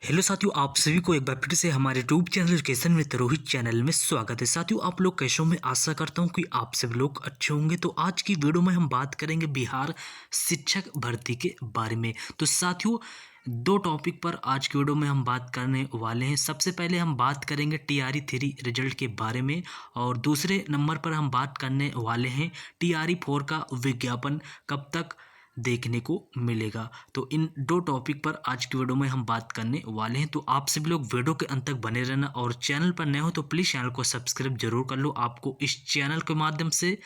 Hello साथियों, आप सभी को एक बार फिर से हमारे YouTube channel education with Rohit channel में स्वागत है। साथियों, आप लोग कैसे हो? मैं आशा करता हूं कि आप सभी लोग अच्छे होंगे। तो आज की वीडियो में हम बात करेंगे बिहार शिक्षक भर्ती के बारे में। तो साथियों, दो टॉपिक पर आज की वीडियो में हम बात करने वाले हैं। सबसे पहले हम बात करेंगे टीआरई 3 रिजल्ट के बारे में, और दूसरे नंबर पर हम बात करने वाले हैं टीआरई 4 का विज्ञापन कब तक देखने को मिलेगा। तो इन दो टॉपिक पर आज की वीडियो में हम बात करने वाले हैं। तो आप सभी लोग वीडियो के अंत तक बने रहना, और चैनल पर नए हो तो प्लीज़ चैनल को सब्सक्राइब जरूर कर लो। आपको इस चैनल के माध्यम से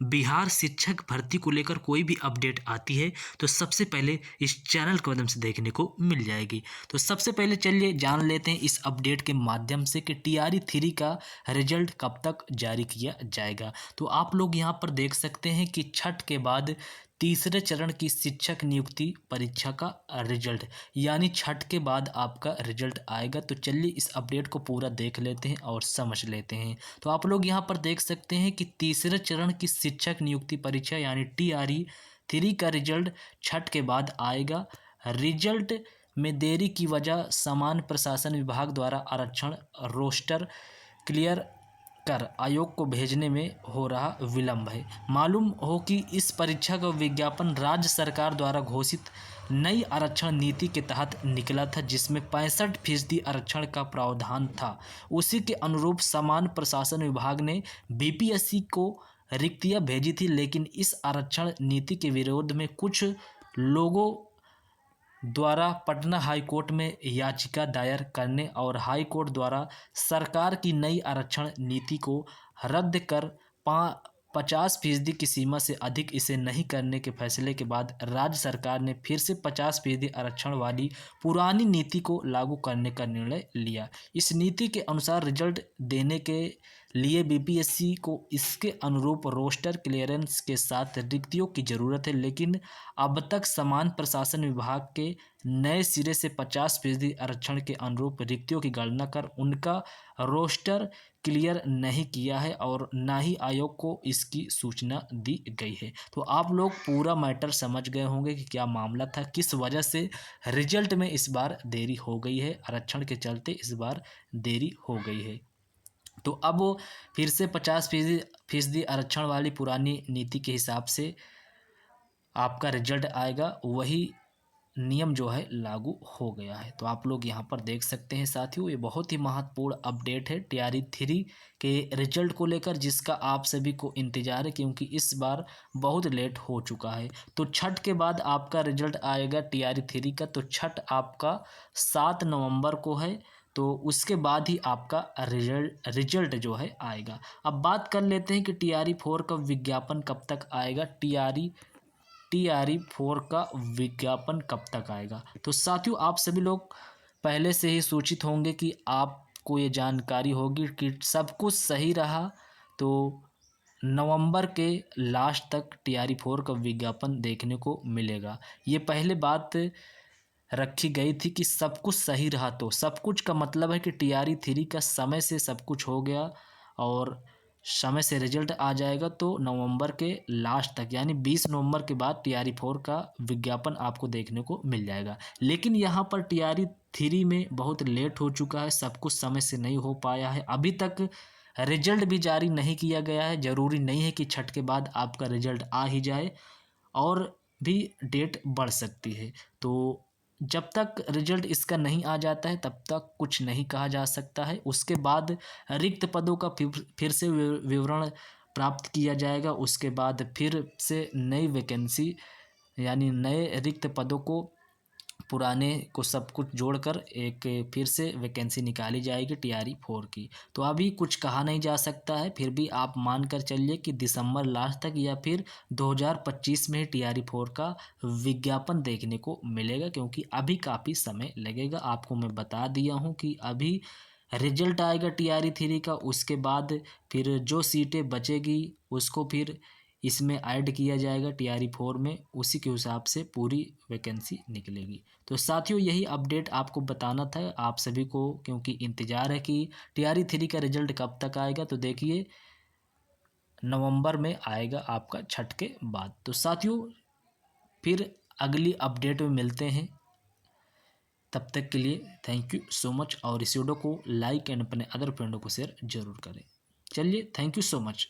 बिहार शिक्षक भर्ती को लेकर कोई भी अपडेट आती है तो सबसे पहले इस चैनल के माध्यम से देखने को मिल जाएगी। तो सबसे पहले चलिए जान लेते हैं इस अपडेट के माध्यम से कि टीआरई 3 का रिजल्ट कब तक जारी किया जाएगा। तो आप लोग यहाँ पर देख सकते हैं कि छठ के बाद तीसरे चरण की शिक्षक नियुक्ति परीक्षा का रिजल्ट, यानी छठ के बाद आपका रिजल्ट आएगा। तो चलिए इस अपडेट को पूरा देख लेते हैं और समझ लेते हैं। तो आप लोग यहाँ पर देख सकते हैं कि तीसरे चरण की शिक्षक नियुक्ति परीक्षा यानी टीआरई 3 का रिजल्ट छठ के बाद आएगा। रिजल्ट में देरी की वजह समान प्रशासन विभाग द्वारा आरक्षण रोस्टर क्लियर कर आयोग को भेजने में हो रहा विलंब है। मालूम हो कि इस परीक्षा का विज्ञापन राज्य सरकार द्वारा घोषित नई आरक्षण नीति के तहत निकला था, जिसमें 65% आरक्षण का प्रावधान था। उसी के अनुरूप समान प्रशासन विभाग ने बीपीएससी को रिक्तियां भेजी थी, लेकिन इस आरक्षण नीति के विरोध में कुछ लोगों द्वारा पटना हाई कोर्ट में याचिका दायर करने और हाई कोर्ट द्वारा सरकार की नई आरक्षण नीति को रद्द कर 50% की सीमा से अधिक इसे नहीं करने के फैसले के बाद राज्य सरकार ने फिर से 50% आरक्षण वाली पुरानी नीति को लागू करने का निर्णय लिया। इस नीति के अनुसार रिजल्ट देने के लिए बीपीएससी को इसके अनुरूप रोस्टर क्लियरेंस के साथ रिक्तियों की जरूरत है, लेकिन अब तक समान प्रशासन विभाग के नए सिरे से 50% आरक्षण के अनुरूप रिक्तियों की गणना कर उनका रोस्टर क्लियर नहीं किया है और ना ही आयोग को इसकी सूचना दी गई है। तो आप लोग पूरा मैटर समझ गए होंगे कि क्या मामला था, किस वजह से रिजल्ट में इस बार देरी हो गई है, आरक्षण के चलते इस बार देरी हो गई है। तो अब वो फिर से 50% आरक्षण वाली पुरानी नीति के हिसाब से आपका रिजल्ट आएगा, वही नियम जो है लागू हो गया है। तो आप लोग यहाँ पर देख सकते हैं साथियों, ये बहुत ही महत्वपूर्ण अपडेट है टीआरई 3 के रिजल्ट को लेकर, जिसका आप सभी को इंतजार है, क्योंकि इस बार बहुत लेट हो चुका है। तो छठ के बाद आपका रिजल्ट आएगा टीआरई 3 का। तो छठ आपका 7 नवंबर को है, तो उसके बाद ही आपका रिजल्ट जो है आएगा। अब बात कर लेते हैं कि टीआरई 4 का विज्ञापन कब तक आएगा। टीआरई 4 का विज्ञापन कब तक आएगा? तो साथियों, आप सभी लोग पहले से ही सूचित होंगे कि आपको ये जानकारी होगी कि सब कुछ सही रहा तो नवंबर के लास्ट तक टीआरई 4 का विज्ञापन देखने को मिलेगा। ये पहले बात रखी गई थी कि सब कुछ सही रहा, तो सब कुछ का मतलब है कि टीआरई 3 का समय से सब कुछ हो गया और समय से रिजल्ट आ जाएगा। तो नवंबर के लास्ट तक यानी 20 नवंबर के बाद टीआरई 4 का विज्ञापन आपको देखने को मिल जाएगा। लेकिन यहाँ पर टीआरई 3 में बहुत लेट हो चुका है, सब कुछ समय से नहीं हो पाया है, अभी तक रिजल्ट भी जारी नहीं किया गया है। ज़रूरी नहीं है कि छठ के बाद आपका रिजल्ट आ ही जाए, और भी डेट बढ़ सकती है। तो जब तक रिजल्ट इसका नहीं आ जाता है तब तक कुछ नहीं कहा जा सकता है। उसके बाद रिक्त पदों का फिर से विवरण प्राप्त किया जाएगा। उसके बाद फिर से नई वैकेंसी यानी नए रिक्त पदों को पुराने को सब कुछ जोड़कर एक फिर से वैकेंसी निकाली जाएगी टीआरई 4 की। तो अभी कुछ कहा नहीं जा सकता है, फिर भी आप मान कर चलिए कि दिसंबर लास्ट तक या फिर 2025 में टीआरई 4 का विज्ञापन देखने को मिलेगा, क्योंकि अभी काफ़ी समय लगेगा। आपको मैं बता दिया हूँ कि अभी रिजल्ट आएगा टीआरई 3 का, उसके बाद फिर जो सीटें बचेगी उसको फिर इसमें ऐड किया जाएगा टीआरई 4 में, उसी के हिसाब से पूरी वैकेंसी निकलेगी। तो साथियों, यही अपडेट आपको बताना था आप सभी को, क्योंकि इंतज़ार है कि टीआरई 3 का रिजल्ट कब तक आएगा। तो देखिए नवंबर में आएगा आपका छठ के बाद। तो साथियों, फिर अगली अपडेट में मिलते हैं। तब तक के लिए थैंक यू सो मच, और इस वीडियो को लाइक एंड अपने अदर फ्रेंडों को शेयर जरूर करें। चलिए, थैंक यू सो मच।